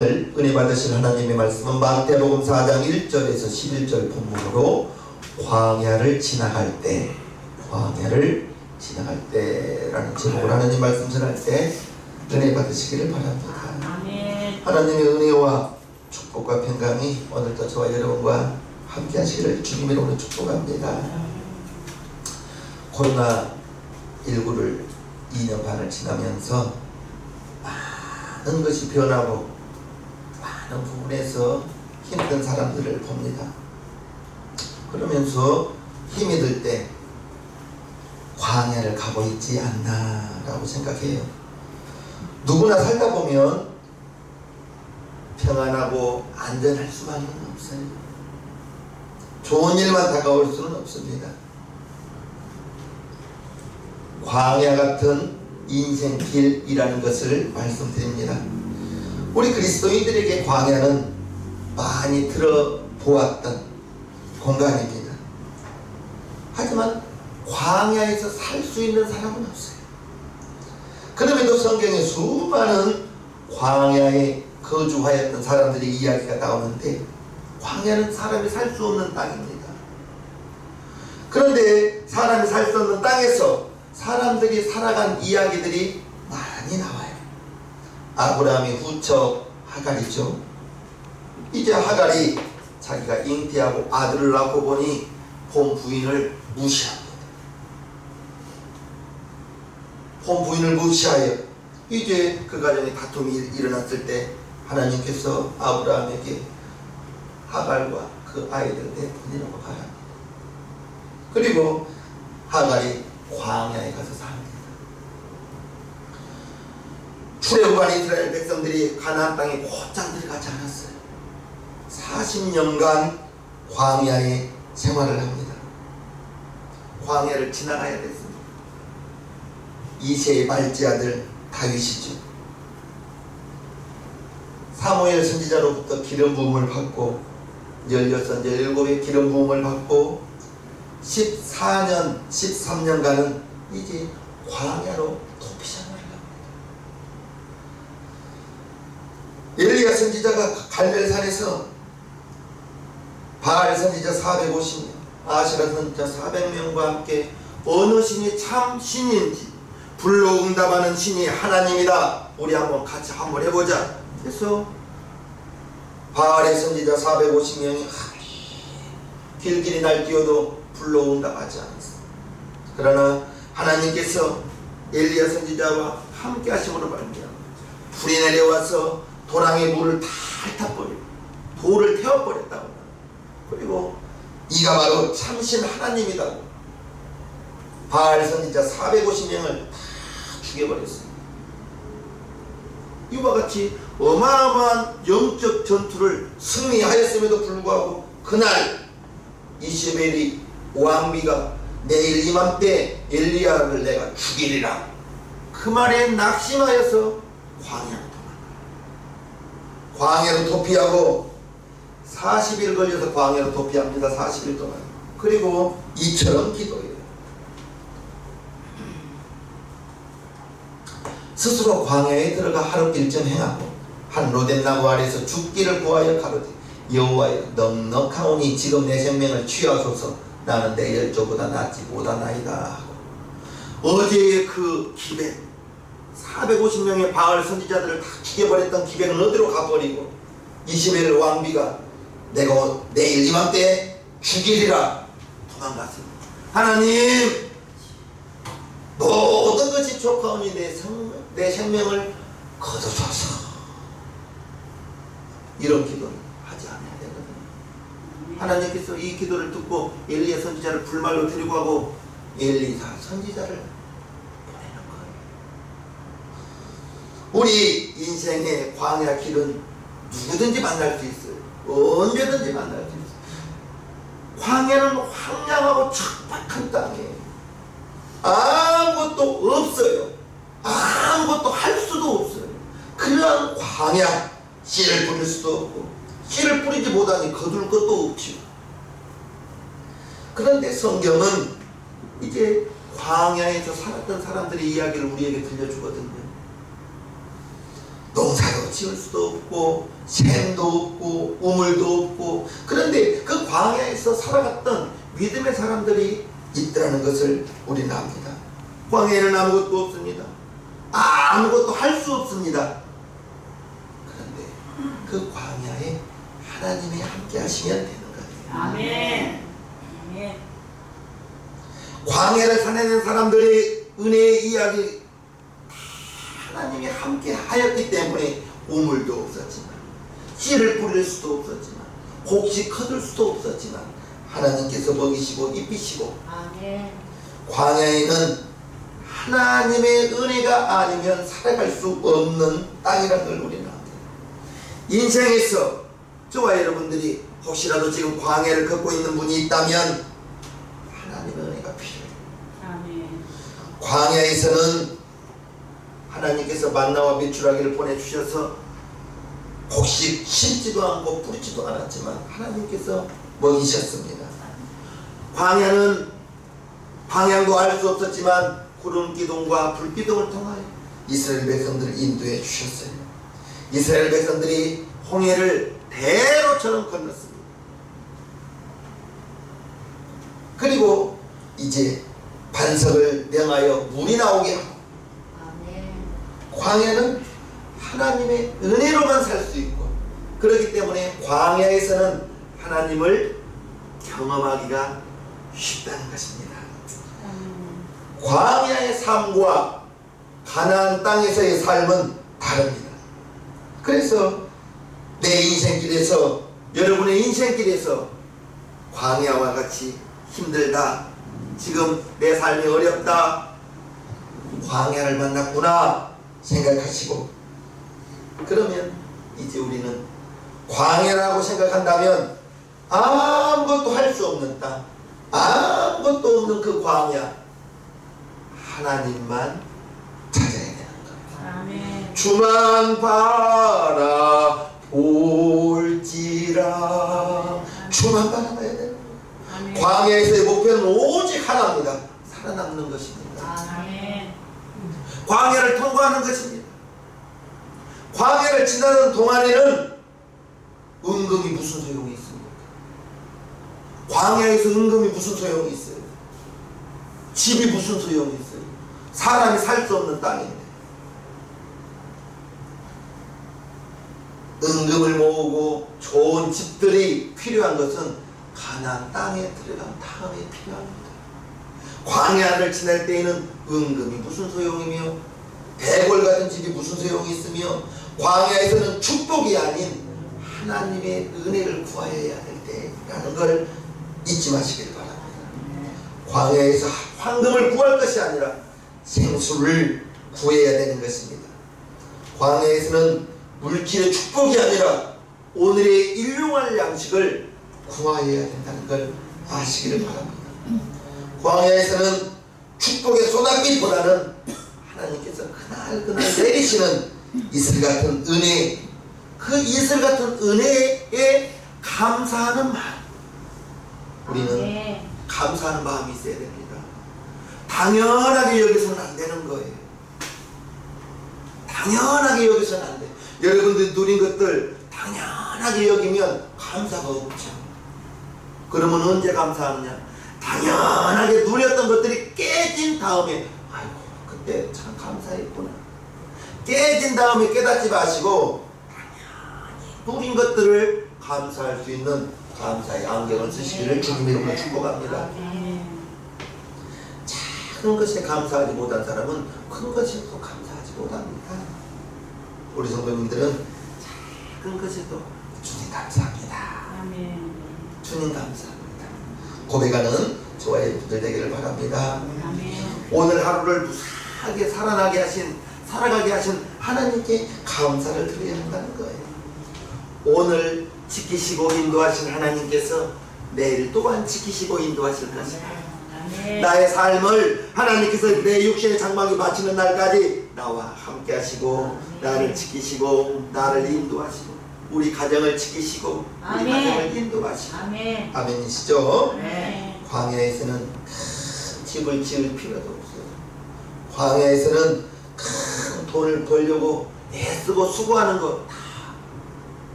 은혜 받으신 하나님의 말씀은 마태복음 4장 1절에서 11절 본문으로 광야를 지나갈 때라는 제목으로 하나님 말씀 전할 때 은혜 받으시기를 바랍니다. 아멘. 하나님의 은혜와 축복과 평강이 오늘도 저와 여러분과 함께 하시기를 주님의 이름으로 축복합니다. 코로나19를 2년 반을 지나면서 많은 것이 변하고 많은 부분에서 힘든 사람들을 봅니다. 그러면서 힘이 들 때 광야를 가고 있지 않나 라고 생각해요. 누구나 살다 보면 평안하고 안전할 수만은 없어요. 좋은 일만 다가올 수는 없습니다. 광야 같은 인생길이라는 것을 말씀드립니다. 우리 그리스도인들에게 광야는 많이 들어보았던 공간입니다. 하지만 광야에서 살 수 있는 사람은 없어요. 그럼에도 성경에 수많은 광야에 거주하였던 사람들의 이야기가 나오는데 광야는 사람이 살 수 없는 땅입니다. 그런데 사람이 살 수 없는 땅에서 사람들이 살아간 이야기들이 많이 나와요. 아브라함의 후처 하갈이죠. 이제 하갈이 자기가 잉태하고 아들을 낳고 보니 본 부인을 무시합니다. 본 부인을 무시하여 이제 그 가정에 다툼이 일어났을 때 하나님께서 아브라함에게 하갈과 그 아이들을 내보내라고 가랍니다. 그리고 하갈이 광야에 가서 삽니다. 출애굽한 이스라엘 백성들이 가나안 땅에 곧장 들어가지 않았어요. 40년간 광야에 생활을 합니다. 광야를 지나가야 됐습니다. 이새의 말지 아들 다윗이죠. 사무엘 선지자로부터 기름 부음을 받고 16, 17의 기름 부음을 받고 13년간은 이제 광야로 도피생활을 합니다. 엘리야 선지자가 갈멜산에서 바알 선지자 450명, 아시라 선지자 400명과 함께 어느 신이 참 신인지 불로응답하는 신이 하나님이다. 우리 같이 한번 해보자. 그래서 바알의 선지자 450명이 길길이 날뛰어도 불로응답하지 않았어요. 그러나 하나님께서 엘리야 선지자와 함께 하심으로 말미암아 불이 내려와서 도랑의 물을 다 핥아버리고 돌을 태워버렸다고. 그리고 이가 바로 참신 하나님이라고 바알 선지자 450명을 다 죽여버렸습니다. 이와 같이 어마어마한 영적 전투를 승리하였음에도 불구하고 그날 이세벨이 왕비가 내일 이맘때 엘리야를 내가 죽이리라 그 말에 낙심하여서 광야로 도피하고 40일 걸려서 광야로 도피합니다. 40일 동안. 그리고 이처럼 기도해요. 스스로 광야에 들어가 하룻길쯤 행하고 한 로뎀나무 아래서 죽기를 구하여 가로되 여호와여 넉넉하오니 지금 내 생명을 취하소서. 나는 내 열조보다 낫지 못하나이다 하고 어제의 그 기백 450명의 바알 선지자들을 다 죽여버렸던 기백은 어디로 가버리고 이시벨 왕비가 내가 내일 이맘때 죽이리라 도망갔습니다. 하나님 모든 것이 좋가오니 내 생명을 거두소서. 이런 기도를 하지 않아야 되거든요. 하나님께서 이 기도를 듣고 엘리야 선지자를 불말로 데리고 가고 엘리사 선지자를 보내는 거예요. 우리 인생의 광야 길은 누구든지 만날 수 있어요. 언제든지 만날 수 있어요. 광야는 황량하고 척박한 땅이에요. 아무것도 없어요. 아무것도 할 수도 없어요. 그러한 광야, 씨를 뿌릴 수도 없고 씨를 뿌리지 못하니 거둘 것도 없지요. 그런데 성경은 이제 광야에서 살았던 사람들의 이야기를 우리에게 들려주거든요. 농사도 지을 수도 없고 샘도 없고 우물도 없고, 그런데 그 광야에서 살아갔던 믿음의 사람들이 있다는 것을 우리는 압니다. 광야에는 아무것도 없습니다. 아무것도 할 수 없습니다. 그런데 그 광야에 하나님이 함께 하시면 되는 거예요. 아멘. 아멘. 광야를 살아낸 사람들의 은혜의 이야기, 하나님이 함께 하였기 때문에 우물도 없었지만, 씨를 뿌릴 수도 없었지만, 곡식 거둘 수도 없었지만 하나님께서 먹이시고 입히시고, 아멘. 광야에는 하나님의 은혜가 아니면 살아갈 수 없는 땅이라는 걸 우리는 압니다. 인생에서 저와 여러분들이 혹시라도 지금 광야를 걷고 있는 분이 있다면 하나님의 은혜가 필요해요. 아멘. 광야에서는 하나님께서 만나와 메추라기를 보내주셔서 곡식 심지도 않고 뿌리지도 않았지만 하나님께서 먹이셨습니다. 광야는 방향도 알 수 없었지만 구름 기둥과 불 기둥을 통하여 이스라엘 백성들을 인도해 주셨어요. 이스라엘 백성들이 홍해를 대로처럼 건넜습니다. 그리고 이제 반석을 명하여 물이 나오게 하고, 아멘. 광야는 하나님의 은혜로만 살 수 있고, 그렇기 때문에 광야에서는 하나님을 경험하기가 쉽다는 것입니다. 광야의 삶과 가나안 땅에서의 삶은 다릅니다. 그래서 내 인생길에서, 여러분의 인생길에서 광야와 같이 힘들다, 지금 내 삶이 어렵다, 광야를 만났구나 생각하시고, 그러면 이제 우리는 광야라고 생각한다면 아무것도 할 수 없는 땅, 아무것도 없는 그 광야, 하나님만 찾아야 되는 겁니다. 아멘. 주만 바라볼지라, 주만 바라봐야 돼요. 아멘. 광야에서의 목표는 오직 하나입니다. 살아남는 것입니다. 아멘. 광야를 통과하는 것입니다. 광야를 지나는 동안에는 은금이 무슨 소용이 있습니까? 광야에서 은금이 무슨 소용이 있어요? 집이 무슨 소용이 있어요? 사람이 살 수 없는 땅인데. 은금을 모으고 좋은 집들이 필요한 것은 가나안 땅에 들어간 다음에 필요합니다. 광야를 지날 때에는 은금이 무슨 소용이며 대궐 같은 집이 무슨 소용이 있으며, 광야에서는 축복이 아닌 하나님의 은혜를 구하여야 될 때라는 걸 잊지 마시길 바랍니다. 광야에서 황금을 구할 것이 아니라 생수를 구해야 되는 것입니다. 광야에서는 물질의 축복이 아니라 오늘의 일용할 양식을 구하여야 된다는 걸 아시기를 바랍니다. 광야에서는 축복의 소낙빛보다는 하나님께서 그날 내리시는 이슬 같은 은혜, 그 이슬 같은 은혜에 감사하는 마음, 우리는 감사하는 마음이 있어야 됩니다. 당연하게 여기서는 안 되는 거예요. 당연하게 여기서는 안 돼요. 여러분들이 누린 것들 당연하게 여기면 감사가 없죠. 그러면 언제 감사하느냐? 당연하게 누렸던 것들이 깨진 다음에, 아이고 그때 참 감사했구나. 깨진 다음에 깨닫지 마시고 당연히 누린 것들을 감사할 수 있는 감사의 안경을 쓰시기를 주님의 이름으로 축복합니다. 작은 것에 감사하지 못한 사람은 큰 것에도 감사하지 못합니다. 우리 성도님들은 작은 것에도 주님 감사합니다. 아멘. 주님 감사합니다. 고백하는 저와 여러분들 되기를 바랍니다. 아멘. 오늘 하루를 무사하게 살아가게 하신 하나님께 감사를 드려야 한다는 거예요. 오늘 지키시고 인도하신 하나님께서 내일 또한 지키시고 인도하실 것이다. 나의 삶을 하나님께서 내 육신의 장막에 바치는 날까지 나와 함께 하시고 나를 지키시고 나를 인도하시고 우리 가정을 지키시고 우리 가정을 인도하시고 아멘이시죠? 광야에서는 큰 집을 지을 필요도 없어요. 광야에서는 큰 돈을 벌려고 애쓰고 수고하는 거 다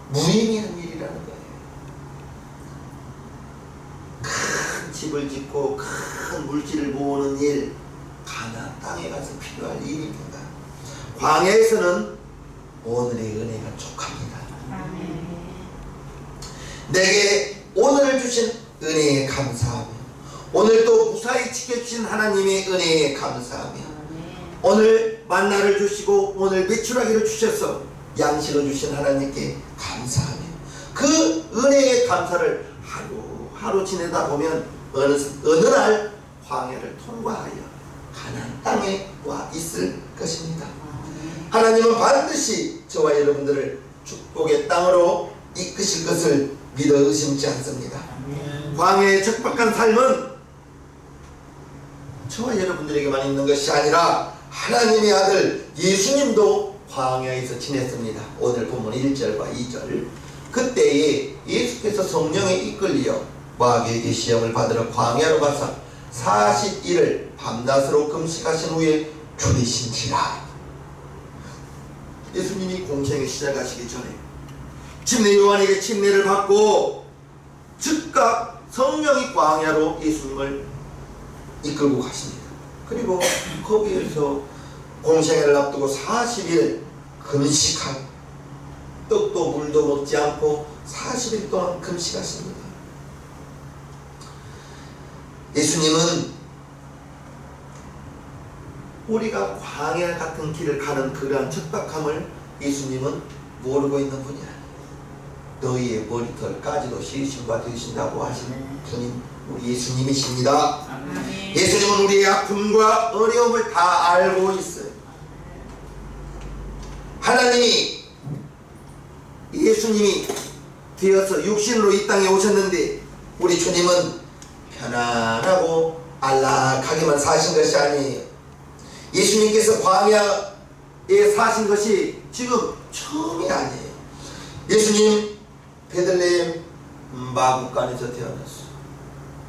무의미한 일이라는 거예요. 큰 집을 짓고 큰 물질을 모으는 일, 가나안 땅에 가서 필요할 일입니다. 광야에서는 오늘의 은혜가 족합니다. 아멘. 내게 오늘을 주신 은혜에 감사하며, 오늘 또 무사히 지켜주신 하나님의 은혜에 감사하며, 오늘 만나를 주시고 오늘 메추라기를 주셔서 양식을 주신 하나님께 감사하며, 그 은혜의 감사를 하루하루 지내다 보면 어느 날 광야를 통과하여 가나안 땅에 와 있을 것입니다. 하나님은 반드시 저와 여러분들을 축복의 땅으로 이끄실 것을 믿어 의심치 않습니다. 광야의 척박한 삶은 저와 여러분들에게만 있는 것이 아니라 하나님의 아들 예수님도 광야에서 지냈습니다. 오늘 본문 1절과 2절. 그때에 예수께서 성령에 이끌려 마귀에게 시험을 받으러 광야로 가사 40일을 밤낮으로 금식하신 후에 죽으신지라. 예수님이 공생을 시작하시기 전에 침례 요한에게 침례를 받고 즉각 성령이 광야로 예수님을 이끌고 가십니다. 그리고 거기에서 공생애를 앞두고 40일 금식하고 떡도 물도 먹지 않고 40일 동안 금식하십니다. 예수님은 우리가 광야 같은 길을 가는 그러한 척박함을 예수님은 모르고 있는 분이 아니에요. 너희의 머리털까지도 씻으신 바 되신다고 하시는 분인 우리 예수님이십니다. 아멘. 예수님은 우리의 아픔과 어려움을 다 알고 있어요. 하나님이 예수님이 되어서 육신으로 이 땅에 오셨는데 우리 주님은 편안하고 안락하게만 사신 것이 아니에요. 예수님께서 광야에 사신 것이 지금 처음이 아니에요. 예수님 베들레헴 마구간에서 태어났어요.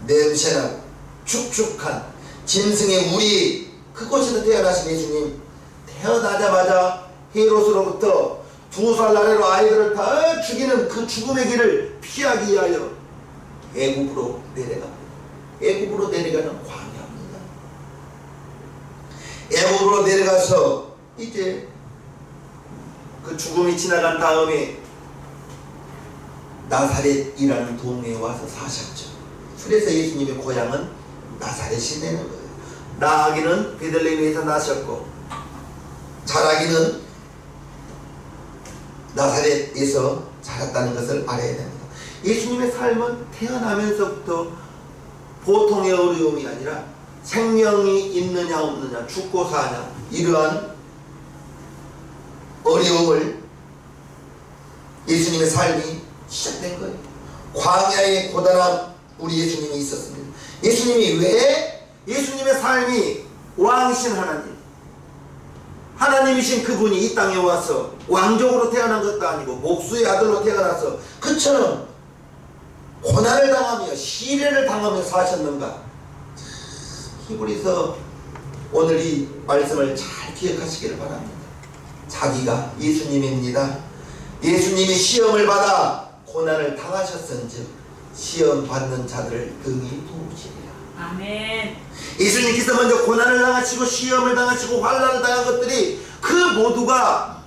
냄새나고 축축한 짐승의 우리 그곳에서 태어나신 예수님, 태어나자마자 헤롯으로부터 2살 아래로 아이들을 다 죽이는 그 죽음의 길을 피하기 위하여 애굽으로 내려갑니다. 애굽으로 내려가는 광야입니다. 애굽으로 내려가서 이제 그 죽음이 지나간 다음에 나사렛이라는 동네에 와서 사셨죠. 그래서 예수님의 고향은 나사렛이 되는 거예요. 나기는 베들레헴에서 나셨고 자라기는 나사렛에서 자랐다는 것을 알아야 됩니다. 예수님의 삶은 태어나면서부터 보통의 어려움이 아니라 생명이 있느냐 없느냐, 죽고 사냐, 이러한 어려움을 예수님의 삶이 시작된 거예요. 광야의 고단함 우리 예수님이 있었습니다. 예수님이 왜 예수님의 삶이 왕이신 하나님이신 그분이 이 땅에 와서 왕족으로 태어난 것도 아니고 목수의 아들로 태어나서 그처럼 고난을 당하며 시련을 당하며 사셨는가? 히브리서 오늘 이 말씀을 잘 기억하시기를 바랍니다. 자기가 예수님입니다. 예수님이 시험을 받아 고난을 당하셨은즉 시험 받는 자들을 등이 도우시리라. 아멘. 예수님께서 먼저 고난을 당하시고 시험을 당하시고 환난을 당한 것들이 그 모두가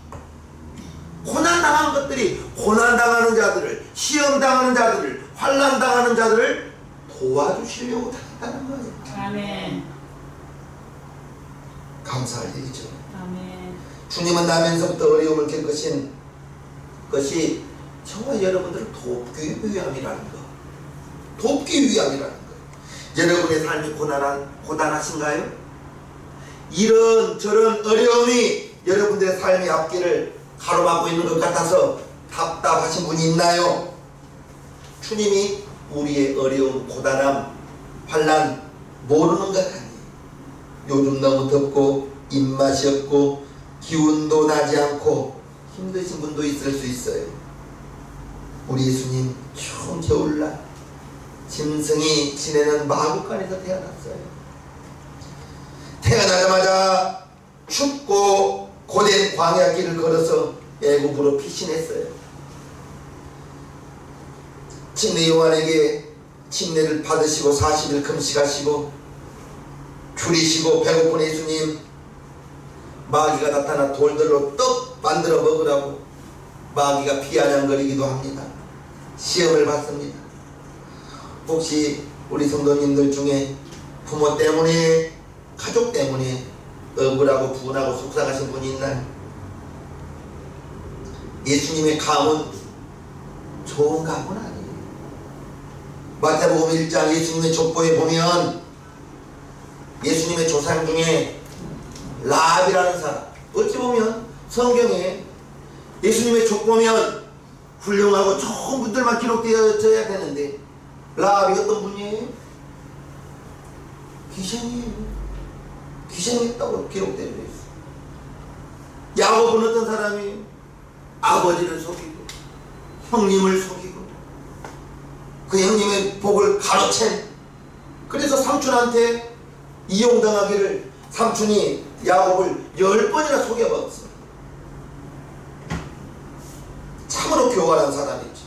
고난 당한 것들이 고난 당하는 자들을, 시험 당하는 자들을, 환난 당하는 자들을 도와주시려고 당했다는 거예요. 아멘. 감사할 일이죠. 아멘. 주님은 나면서부터 어려움을 겪으신 것이 저와 여러분들을 돕기 위함이라는 거. 돕기 위함이라는 거. 여러분의 삶이 고단하신가요? 이런 저런 어려움이 여러분들의 삶의 앞길을 가로막고 있는 것 같아서 답답하신 분이 있나요? 주님이 우리의 어려움, 고단함, 환난 모르는 것 아니에요. 요즘 너무 덥고 입맛이 없고 기운도 나지 않고 힘드신 분도 있을 수 있어요. 우리 예수님 추운 겨울날 짐승이 지내는 마구간에서 태어났어요. 태어나자마자 춥고 고된 광야 길을 걸어서 애굽으로 피신했어요. 침례 요한에게 침례를 받으시고 40일 금식하시고 줄이시고 배고픈 예수님, 마귀가 나타나 돌들로 떡 만들어 먹으라고 마귀가 비아냥거리기도 합니다. 시험을 받습니다. 혹시 우리 성도님들 중에 부모 때문에, 가족 때문에 억울하고 분하고 속상하신 분이 있나요? 예수님의 감은 좋은 감은 아니에요. 마태복음 1장 예수님의 족보에 보면 예수님의 조상 중에 라합이라는 사람, 어찌 보면 성경에 예수님의 족보면 훌륭하고 좋은 분들만 기록되어져야 되는데 라합이 어떤 분이에요? 귀신이에요. 귀신이었다고 기록되어 있어요. 야곱은 어떤 사람이에요? 아버지를 속이고 형님을 속이고 그 형님의 복을 가로챈, 그래서 삼촌한테 이용당하기를 삼촌이 야곱을 10번이나 속여봤어요. 참으로 교활한 사람이죠.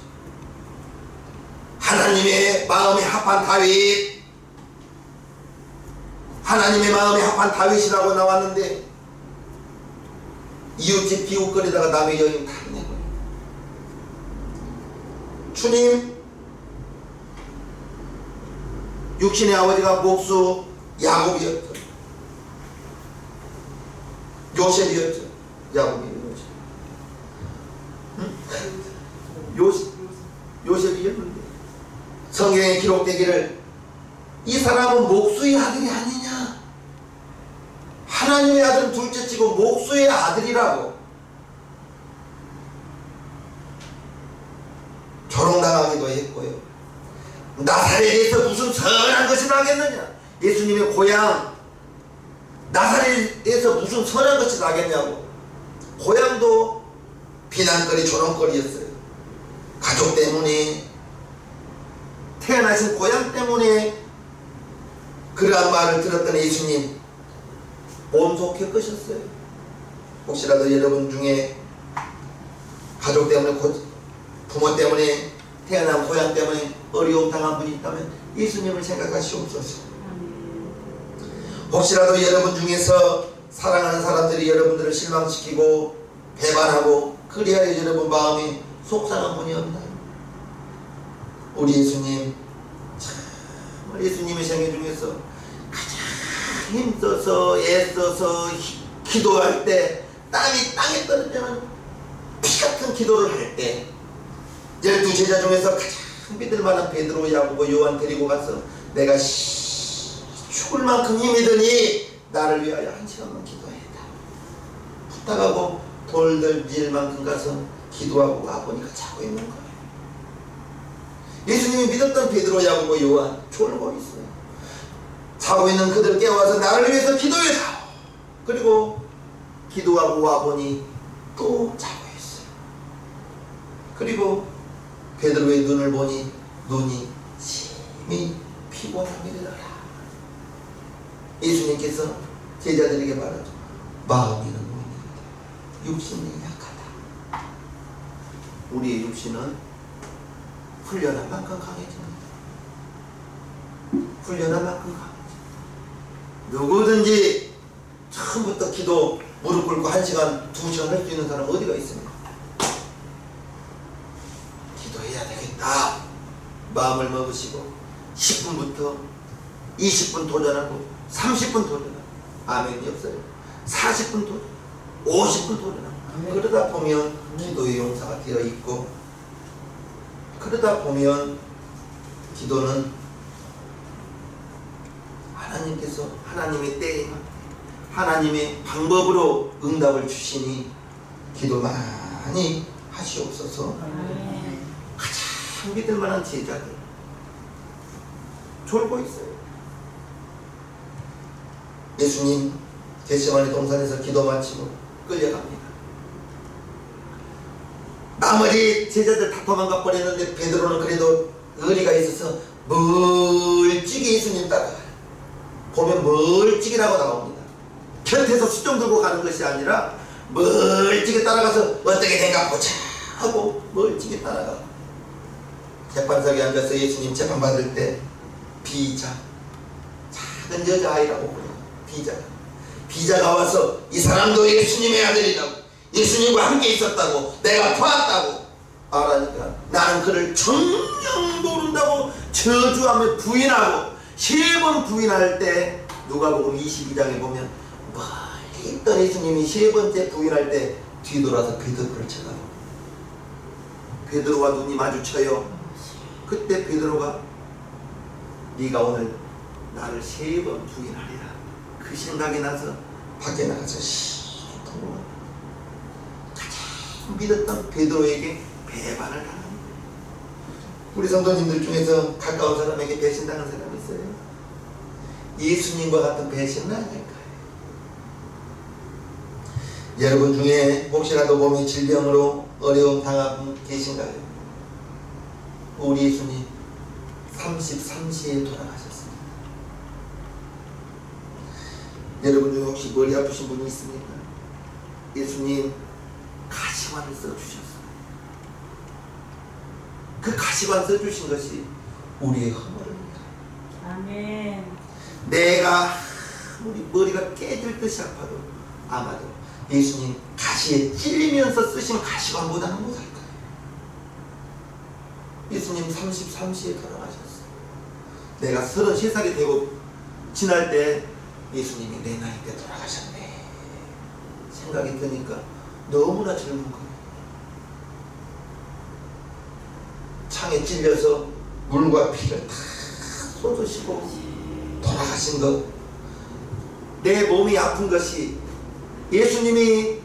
하나님의 마음에 합한 다윗, 하나님의 마음에 합한 다윗이라고 나왔는데 이웃집 비웃거리다가 남의 여인 탐내고, 주님 육신의 아버지가 목수 야곱이었죠. 요셉이었죠. 야곱이 요셉이었는데 성경에 기록되기를 이 사람은 목수의 아들이 아니냐, 하나님의 아들은 둘째치고 목수의 아들이라고 조롱당하기도 했고요. 나사렛에서 무슨 선한 것이 나겠느냐, 예수님의 고향 나사렛에서 무슨 선한 것이 나겠냐고 고향도 비난거리 조롱거리였어요. 가족 때문에, 태어나신 고향 때문에 그러한 말을 들었던 예수님 온속 겪으셨어요. 혹시라도 여러분 중에 가족 때문에, 부모 때문에, 태어난 고향 때문에 어려움 당한 분이 있다면 예수님을 생각하시옵소서. 혹시라도 여러분 중에서 사랑하는 사람들이 여러분들을 실망시키고 배반하고 그리하여 여러분 마음이 속상한 분이 없나요? 우리 예수님, 참 예수님의 생애 중에서 가장 힘써서 애써서 기도할 때, 땀이 땅에 떨어지는 피같은 기도를 할 때 12제자 중에서 가장 믿을 만한 베드로, 야고보, 요한 데리고 가서 내가 죽을 만큼 힘이 드니 나를 위하여 1시간만 기도해라 부탁하고 돌들 밀 만큼 가서 기도하고 와보니까 자고 있는 거예요. 예수님이 믿었던 베드로, 야고보, 요한 졸고 있어요. 자고 있는 그들 깨워서 나를 위해서 기도해라. 그리고 기도하고 와보니 또 자고 있어요. 그리고 베드로의 눈을 보니 눈이 심히 피곤함이더라. 예수님께서 제자들에게 말하죠. 마음이는 무익하다. 육신이 약하다. 우리의 육신은 훈련한 만큼 강해집니다. 훈련한 만큼 강해집니다. 누구든지 처음부터 기도 무릎 꿇고 1시간, 2시간 할 수 있는 사람 어디가 있습니까? 기도해야 되겠다. 마음을 먹으시고 10분부터 20분 도전하고 30분 도전하고, 아멘이 없어요. 40분 도전, 50분 도전하고, 그러다 보면 기도의 용사가 되어 있고, 그러다 보면 기도는 하나님께서 하나님의 때에 하나님의 방법으로 응답을 주시니 기도 많이 하시옵소서. 가장 믿을 만한 제자들 졸고 있어요. 예수님 겟세마네 동산에서 기도 마치고 끌려갑니다. 나머지 제자들 다 도망가 버렸는데 베드로는 그래도 의리가 있어서 멀찍이 예수님 따라가요. 보면 멀찍이라고 나옵니다. 곁에서 수종 들고 가는 것이 아니라 멀찍이 따라가서 어떻게 된가 보자 하고 멀찍이 따라가. 재판석에 앉아서 예수님 재판받을 때 비자, 작은 여자아이라고 불러요. 비자가 와서 이 사람도 예수님의 아들이라고, 예수님과 함께 있었다고, 내가 보았다고 말하니까 나는 그를 정녕 모른다고 저주하며 부인하고, 3번 부인할 때 누가복음 22장에 보면 멀리 있던 예수님이 3번째 부인할 때 뒤돌아서 베드로를 쳐다보고, 베드로와 눈이 마주쳐요. 그때 베드로가 네가 오늘 나를 3번 부인하리라, 그 생각이 나서 밖에 나가서 시통으로 가장 믿었던 베드로에게 배반을 당합니다. 우리 성도님들 중에서 가까운 사람에게 배신당한 사람이 있어요? 예수님과 같은 배신은 아닐까요? 여러분 중에 혹시라도 몸이 질병으로 어려움 당하고 계신가요? 우리 예수님 33시에 돌아가셨습니다. 여러분 중에 혹시 머리 아프신 분이 있습니까? 예수님 가시관을 써주셨어요. 그 가시관 써주신 것이 우리의 허물입니다. 아멘. 내가 우리 머리가 깨질 듯이 아파도 아마도 예수님 가시에 찔리면서 쓰신 가시관보다는 못할 거예요. 예수님 33시에 돌아가셨어요. 내가 33살이 되고 지날 때 예수님이 내 나이 때 돌아가셨네 생각이 드니까 너무나 젊은 거예요. 창에 찔려서 물과 피를 다 쏟으시고 돌아가신 것, 내 몸이 아픈 것이 예수님이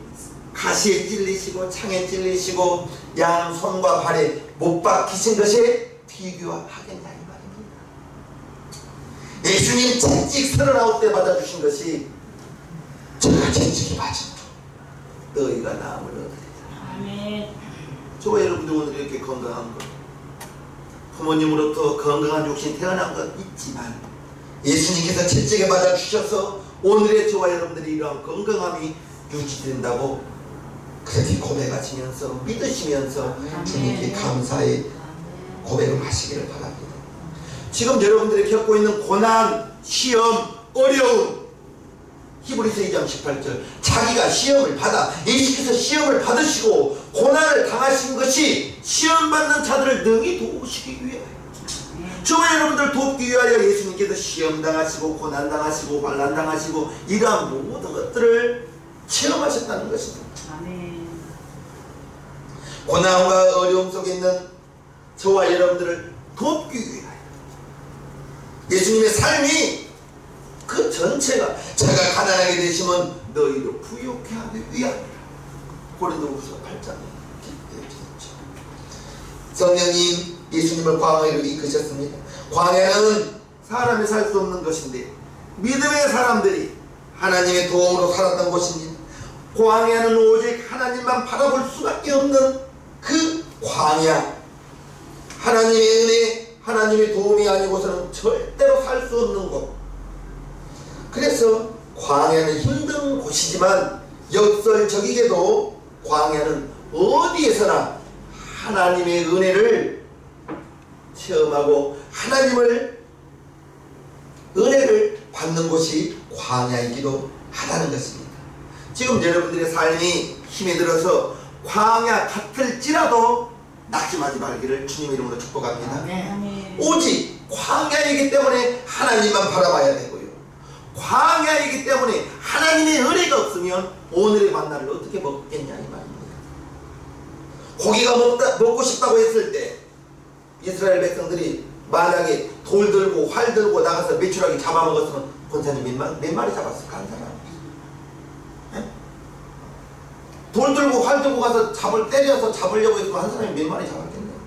가시에 찔리시고 창에 찔리시고 양손과 발에 못 박히신 것에 비교하겠냐 이 말입니다. 예수님 채찍 39대 맞아주신 것이 저가 채찍이 맞은 너희가 나음을 얻으리라. 아멘. 저와 여러분들 오늘 이렇게 건강한 것, 부모님으로부터 건강한 육신 태어난 것 있지만 예수님께서 채찍에 맞아주셔서 오늘의 저와 여러분들이 이러한 건강함이 유지된다고 그렇게 고백하시면서 믿으시면서 주님께 감사의 고백을 하시기를 바랍니다. 지금 여러분들이 겪고 있는 고난, 시험, 어려움, 히브리서 2장 18절 자기가 시험을 받아 예수께서 시험을 받으시고 고난을 당하신 것이 시험받는 자들을 능히 도우시기 위하여, 저와 여러분들 돕기 위하여 예수님께서 시험 당하시고 고난 당하시고 환난 당하시고 이러한 모든 것들을 체험하셨다는 것입니다. 아멘. 고난과 어려움 속에 있는 저와 여러분들을 돕기 위하여 예수님의 삶이 그 전체가 제가 가난하게 되시면 너희를 부유케 하기 위함이라. 고린도후서 8장에 기록되어 있죠. 성령님 예수님을 광야로 이끄셨습니다. 광야는 사람이 살 수 없는 것인데 믿음의 사람들이 하나님의 도움으로 살았던 곳입니다. 광야는 오직 하나님만 바라볼 수밖에 없는 그 광야, 하나님의 은혜, 하나님의 도움이 아니고서는 절대로 살 수 없는 곳. 그래서 광야는 힘든 곳이지만 역설적이게도 광야는 어디에서나 하나님의 은혜를 체험하고 하나님을 은혜를 받는 곳이 광야이기도 하다는 것입니다. 지금 여러분들의 삶이 힘이 들어서 광야 같을지라도 낙심하지 말기를 주님 이름으로 축복합니다. 아멘. 오직 광야이기 때문에 하나님만 바라봐야 되고요, 광야이기 때문에 하나님의 은혜가 없으면 오늘의 만나를 어떻게 먹겠냐 이 말입니다. 고기가 먹고 싶다고 했을 때 이스라엘 백성들이 만약에 돌 들고 활 들고 나가서 메추라기 잡아먹었으면 권사님 몇 마리 잡았을까? 한 사람? 네? 돌 들고 활 들고 가서 때려서 잡으려고 했으면 한 사람이 몇 마리 잡았겠네요.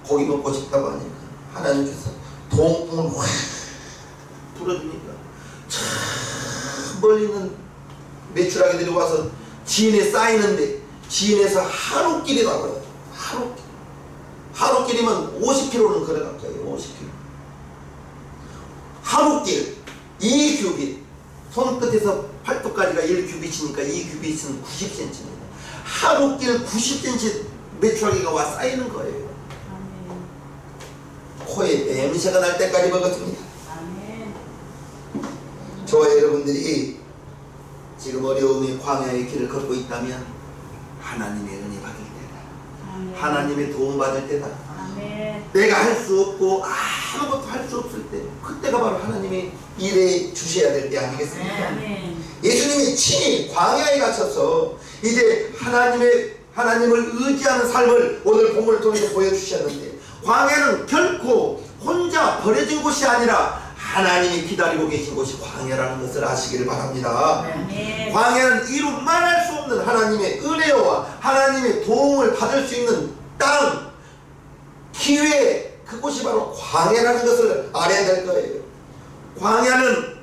고기 먹고 싶다고 하니까 하나님께서 동풍을 확 불어주니까 참 멀리 있는 메추라기들이 와서 지인에 쌓이는데 지인에서 하루길이 나와요. 하루길이면 50km는 걸어갈 거예요. 50km. 하루길, 2교길, 손끝에서 팔뚝까지가 1규빗이니까 2규빗은 90cm입니다. 하루길 90cm 메추라기가 와 쌓이는 거예요. 아멘. 코에 냄새가 날 때까지 먹었습니다. 아멘. 저와 여러분들이 지금 어려움의 광야의 길을 걷고 있다면 하나님의 은혜 받을 때다. 아멘. 하나님의 도움 받을 때다. 아멘. 내가 할 수 없고 아무것도 할 수 없을 때 그때가 바로 하나님이 일해 주셔야 될 때 아니겠습니까? 아멘. 예수님이 친히 광야에 갇혀서 이제 하나님을 의지하는 삶을 오늘 본문을 통해서 보여주셨는데, 광야는 결코 혼자 버려진 곳이 아니라 하나님이 기다리고 계신 곳이 광야라는 것을 아시기를 바랍니다. 아멘. 광야는 이루 말할 수 없는 하나님의 은혜와 하나님의 도움을 받을 수 있는 땅, 기회, 그곳이 바로 광야라는 것을 알아야 될 거예요. 광야는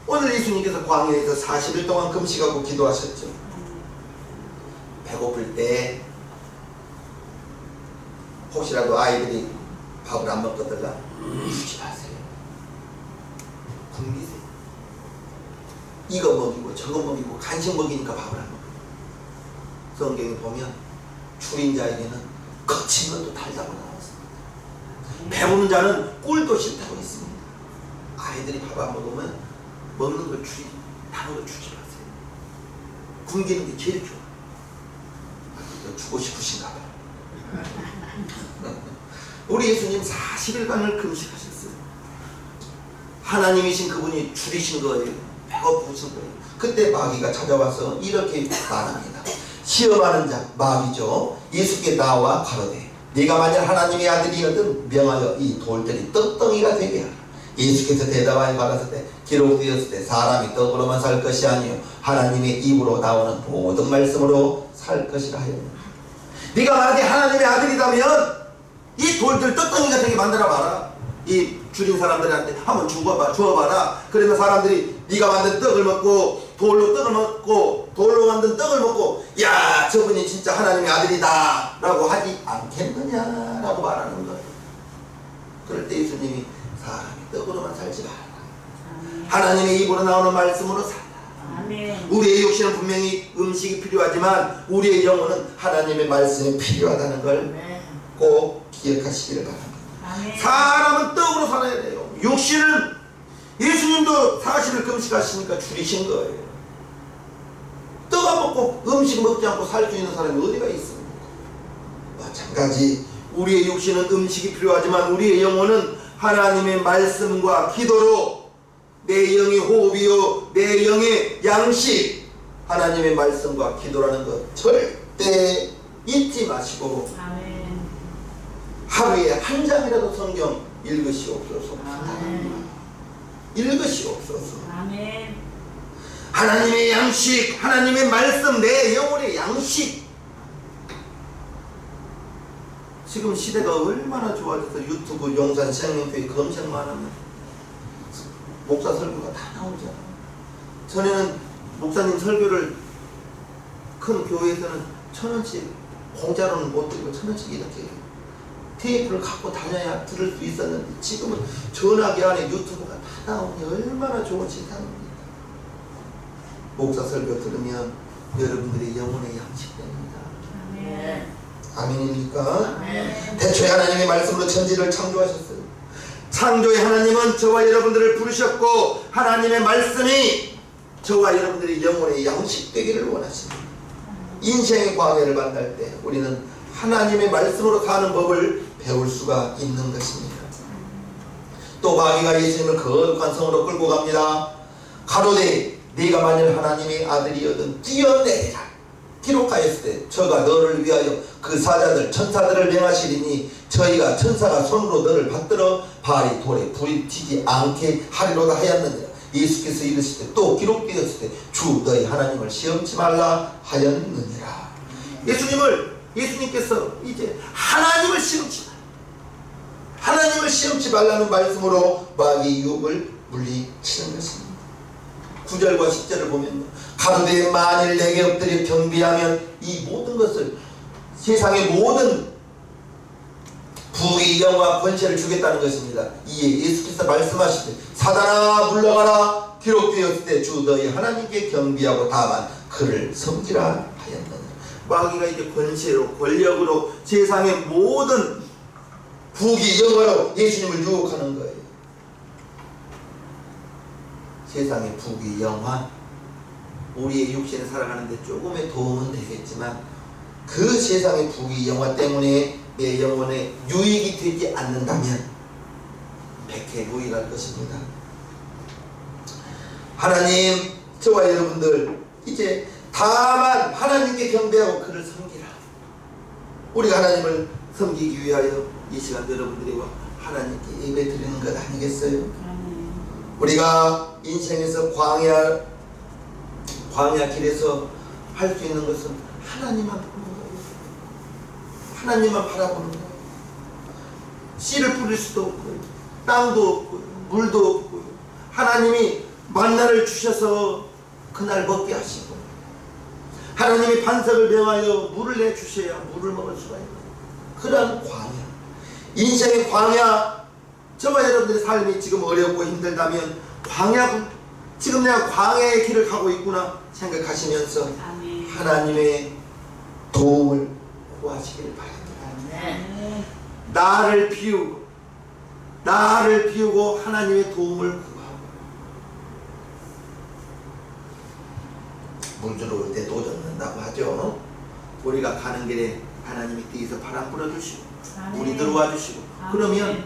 오늘 예수님께서 광야에서 40일 동안 금식하고 기도하셨죠. 배고플 때 혹시라도 아이들이 밥을 안 먹거든가 주지 마세요. 굶기세요. 이거 먹이고 저거 먹이고 간식 먹이니까 밥을 안 먹어요. 성경에 보면 줄인 자에게는 거친 것도 달다고 나왔습니다. 배부른 자는 꿀도 싫다고 했습니다. 아이들이 밥 안 먹으면 먹는 걸 다른 걸 주지 마세요. 굶기는 게 제일 좋아. 주고 싶으신가 봐요. 우리 예수님 40일간을 금식하셨어요. 하나님이신 그분이 줄이신 거예요. 배고프신 거예요. 그때 마귀가 찾아와서 이렇게 말합니다. 시험하는 자, 마귀죠. 예수께 나와 가로되 네가 만약 하나님의 아들이거든 명하여 이 돌들이 떡덩이가 되게 하라. 예수께서 대답하여 가라사대 기록되었을 때 사람이 떡으로만 살 것이 아니요 하나님의 입으로 나오는 모든 말씀으로 살 것이라 하였느니라. 네가 만약에 하나님의 아들이라면 이 돌들 떡덩이가 되게 만들어 봐라. 이 줄인 사람들한테 한번 주어봐라. 그러면 사람들이 네가 만든 떡을 먹고 돌로 만든 떡을 먹고 야 저분이 진짜 하나님의 아들이다 라고 하지 않겠느냐 라고 말하는 거예요. 그럴 때 예수님이 사람이 떡으로만 살지 말라. 하나님의 입으로 나오는 말씀으로 살라. 아멘. 우리의 육신은 분명히 음식이 필요하지만 우리의 영혼은 하나님의 말씀이 필요하다는 걸 꼭 기억하시기를 바랍니다. 아멘. 사람은 떡으로 살아야 돼요. 육신은 예수님도 40일 금식하시니까 줄이신 거예요. 떡 안 먹고 음식 먹지 않고 살 수 있는 사람이 어디가 있습니까? 마찬가지 우리의 육신은 음식이 필요하지만 우리의 영혼은 하나님의 말씀과 기도로 내 영의 호흡이요 내 영의 양식, 하나님의 말씀과 기도라는 것 절대 잊지 마시고 아멘. 하루에 한 장이라도 성경 읽으시옵소서. 읽으시옵소서. 아멘. 하나님의 양식, 하나님의 말씀, 내 영혼의 양식. 지금 시대가 얼마나 좋아져서 유튜브 용산 생명교회 검색만 하면 목사 설교가 다 나오잖아. 전에는 목사님 설교를 큰 교회에서는 1,000원씩 공짜로는 못 드리고 1,000원씩 이렇게 테이프를 갖고 다녀야 들을 수 있었는데 지금은 전화기 안에 유튜브가 다 나오니 얼마나 좋은 세상입니까? 목사 설교 들으면 여러분들의 영혼의 양식 됩니다. 아멘. 아멘입니까? 아멘. 대초에 하나님의 말씀으로 천지를 창조하셨어요. 창조의 하나님은 저와 여러분들을 부르셨고 하나님의 말씀이 저와 여러분들의 영혼의 양식 되기를 원하십니다. 인생의 광야를 만날 때 우리는 하나님의 말씀으로 사는 법을 배울 수가 있는 것입니다. 또 마귀가 예수님을 거룩한 성으로 끌고 갑니다. 가로되 네가 만일 하나님의 아들이거든 뛰어내리라. 기록하였을 때 저가 너를 위하여 그 사자들 천사들을 명하시리니 저희가 천사가 손으로 너를 받들어 발이 돌에 불이 튀지 않게 하리로다 하였느니라. 예수께서 이르실 때 또 기록되었을 때 주 너희 하나님을 시험치 말라 하였느니라. 예수님께서 이제 하나님을 시험치 말라. 하나님을 시험치 말라는 말씀으로 마귀의 유혹을 물리치는 것입니다. 9절과 10절을 보면 가로되 만일 내게 엎드려 경배하면 이 모든 것을 세상의 모든 부귀 영화 권세를 주겠다는 것입니다. 이에 예수께서 말씀하시되 사단아 물러가라 기록되었을 때 주 너희 하나님께 경비하고 다만 그를 섬기라 하였느니라. 마귀가 이제 권세로 권력으로 세상의 모든 부귀 영화로 예수님을 유혹하는 거예요. 세상의 부귀 영화, 우리의 육신을 살아가는데 조금의 도움은 되겠지만 그 세상의 부귀 영화 때문에 내 영혼에 유익이 되지 않는다면 백해무익할 것입니다. 하나님, 저와 여러분들 이제 다만 하나님께 경배하고 그를 섬기라. 우리가 하나님을 섬기기 위하여 이 시간 여러분들과 하나님께 예배 드리는 것 아니겠어요? 우리가 인생에서 광야 길에서 할 수 있는 것은 하나님만 보는 거예요. 하나님만 바라보는 거예요. 씨를 뿌릴 수도 없고요, 땅도 없고요, 물도 없고요. 하나님이 만나를 주셔서 그날 먹게 하시고, 하나님이 반석을 명하여 물을 내주셔야 물을 먹을 수가 있는 그런 광야, 인생의 광야. 저와 여러분들의 삶이 지금 어렵고 힘들다면 지금 내가 광야의 길을 가고 있구나 생각하시면서 하나님의 도움을 구하시기를 바랍니다. 나를 비우고 하나님의 도움을 구하고, 물 들어올 때 또 젖는다고 하죠. 우리가 가는 길에 하나님이 뒤에서 바람 불어주시고 물이 들어와 주시고, 그러면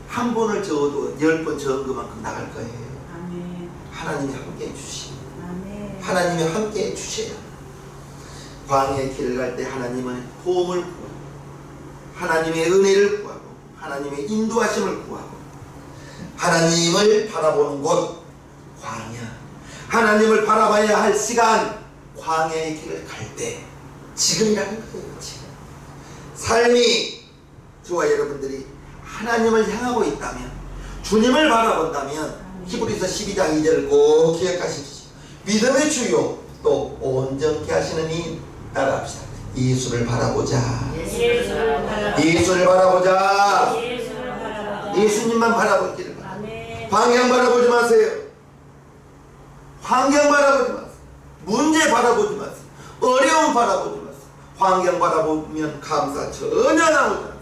한 번을 저어도 10번 저은 그만큼 나갈 거예요. 하나님이 함께 해주시고, 하나님이 함께 해주셔야 광야의 길을 갈 때 하나님의 도움을 구하고, 하나님의 은혜를 구하고, 하나님의 인도하심을 구하고, 하나님을 바라보는 곳 광야, 하나님을 바라봐야 할 시간 광야의 길을 갈 때 지금이라는 거예요. 지금 삶이 저와 여러분들이 하나님을 향하고 있다면, 주님을 바라본다면 히브리서 12장 2절을 꼭 기억하십시오. 믿음의 주요 또 온전케 하시는 이 따라합시다. 예수를 바라보자. 예수를 바라보자. 예수님만 바라보기를 바랍니다. 방향 바라보지 마세요. 환경 바라보지 마세요. 문제 바라보지 마세요. 어려움 바라보지 마세요. 환경 바라보면 감사 전혀 나오지 않습니다.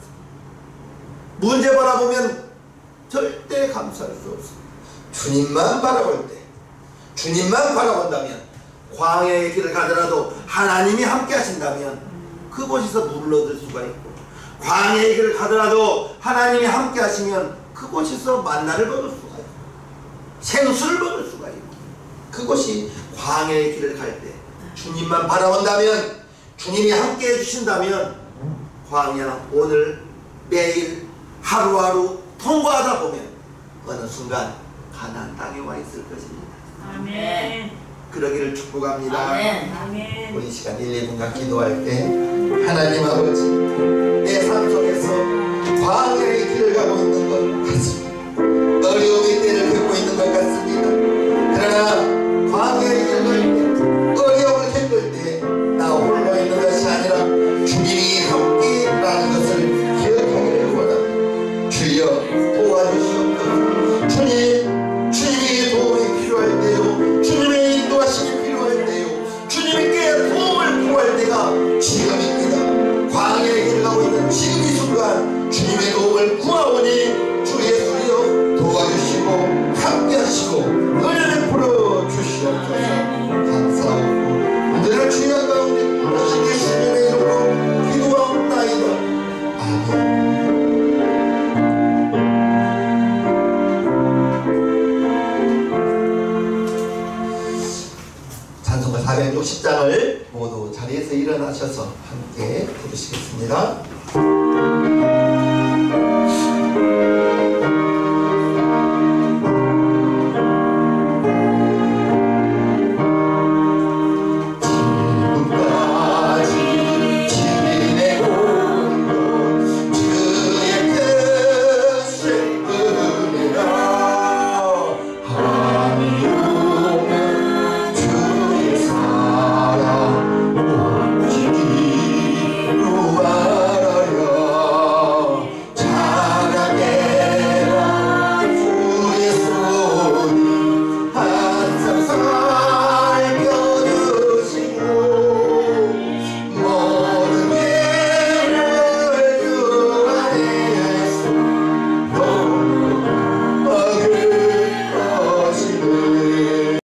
문제 바라보면 절대 감사할 수 없습니다. 주님만 바라볼 때, 주님만 바라본다면, 광야의 길을 가더라도 하나님이 함께 하신다면 그곳에서 물을 얻을 수가 있고, 광야의 길을 가더라도 하나님이 함께 하시면 그곳에서 만나를 먹을 수가 있고, 생수를 먹을 수가 있고, 그것이 광야의 길을 갈 때 주님만 바라본다면, 주님이 함께 해주신다면 광야 오늘 매일 하루하루 통과하다 보면 어느 순간 가나안 땅에 와 있을 것입니다. 아멘. 그러기를 축복합니다. 아멘. 우리 시간 1, 2분간 기도할 때 하나님 아버지, 내 삶 속에서 광야의 길을 가고 있는 것 같습니다. 어려움의 때를 겪고 있는 것 같습니다. 그러나 광야의 길을 갈 때, 어려움을 겪을 때 나 홀로 있는 것이 아니라 주님이 함께라는 것을 기억하기를 원합니다. 주여 도와주시옵소서. 주님이 도움이 필요할 때요, 주님의 인도하심이 필요할 때요, 주님께 도움을 구할 때가 지금입니다. 광야의 길을 가고 있는 지금 이 순간 주님의 도움을 구하오니 주 예수여 도와주시고 함께하시고 은혜를 풀어주시옵소서. 감사하고 오늘을 주여 가운데 부르신 예수님의 이름으로 기도하옵나이다. 아멘. 찬송가 460장을 모두 자리에서 일어나셔서 함께 부르시겠습니다.